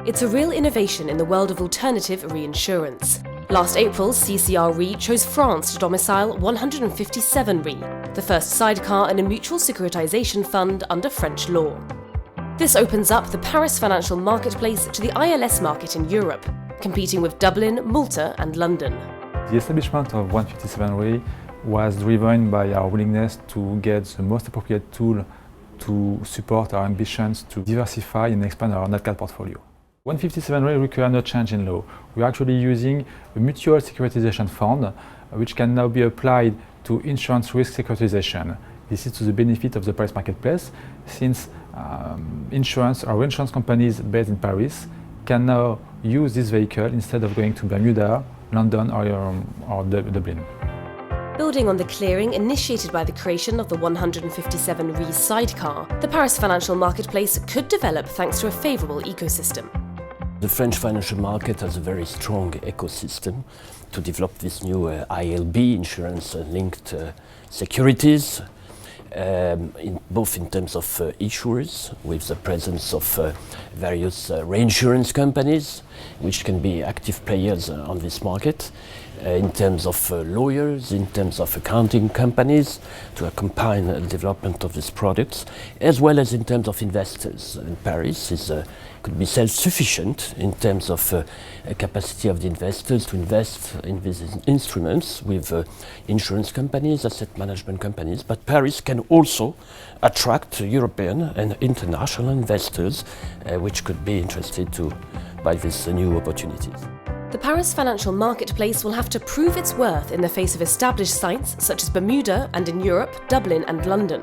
It's a real innovation in the world of alternative reinsurance. Last April, CCR Re chose France to domicile 157 Re, the first sidecar in a mutual securitisation fund under French law. This opens up the Paris financial marketplace to the ILS market in Europe, competing with Dublin, Malta and London. The establishment of 157 Re was driven by our willingness to get the most appropriate tool to support our ambitions to diversify and expand our nat cat portfolio. 157 Re require no change in law. We are actually using a mutual securitization fund which can now be applied to insurance risk securitization. This is to the benefit of the Paris marketplace, since insurance or reinsurance companies based in Paris can now use this vehicle instead of going to Bermuda, London or Dublin. Building on the clearing initiated by the creation of the 157 Re sidecar, the Paris financial marketplace could develop thanks to a favourable ecosystem. The French financial market has a very strong ecosystem to develop this new ILB, insurance-linked securities, both in terms of issuers, with the presence of various reinsurance companies, which can be active players on this market, in terms of lawyers, in terms of accounting companies to accompany the development of these products, as well as in terms of investors. And Paris could be self-sufficient in terms of capacity of the investors to invest in these instruments with insurance companies, asset management companies, but Paris can also attract European and international investors which could be interested by these new opportunities. The Paris financial marketplace will have to prove its worth in the face of established sites such as Bermuda and in Europe, Dublin and London.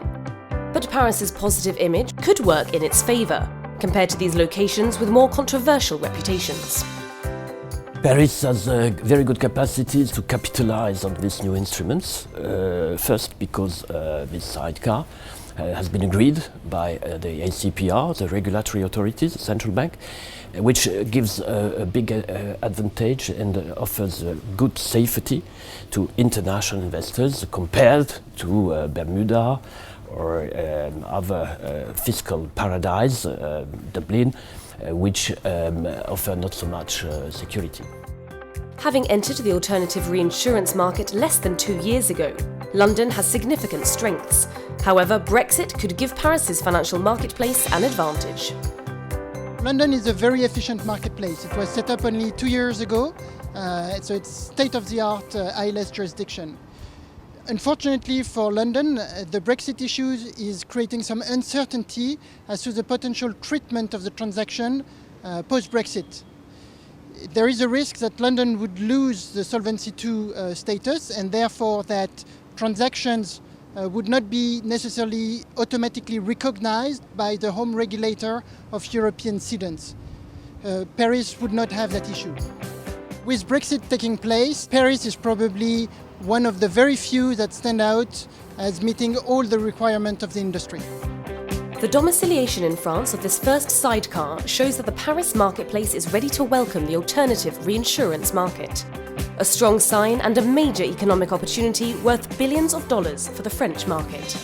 But Paris's positive image could work in its favour, compared to these locations with more controversial reputations. Paris has very good capacities to capitalize on these new instruments. First, because this sidecar has been agreed by the ACPR, the regulatory authorities, the central bank, which gives a big advantage and offers good safety to international investors compared to Bermuda or other fiscal paradise, Dublin, which offer not so much security. Having entered the alternative reinsurance market less than 2 years ago, London has significant strengths. However, Brexit could give Paris's financial marketplace an advantage. London is a very efficient marketplace. It was set up only 2 years ago, so it's state-of-the-art ILS jurisdiction. Unfortunately for London, the Brexit issue is creating some uncertainty as to the potential treatment of the transaction post-Brexit. There is a risk that London would lose the Solvency II status, and therefore that transactions would not be necessarily automatically recognized by the home regulator of European cedents. Paris would not have that issue. With Brexit taking place, Paris is probably one of the very few that stand out as meeting all the requirements of the industry. The domiciliation in France of this first sidecar shows that the Paris marketplace is ready to welcome the alternative reinsurance market. A strong sign and a major economic opportunity worth billions of dollars for the French market.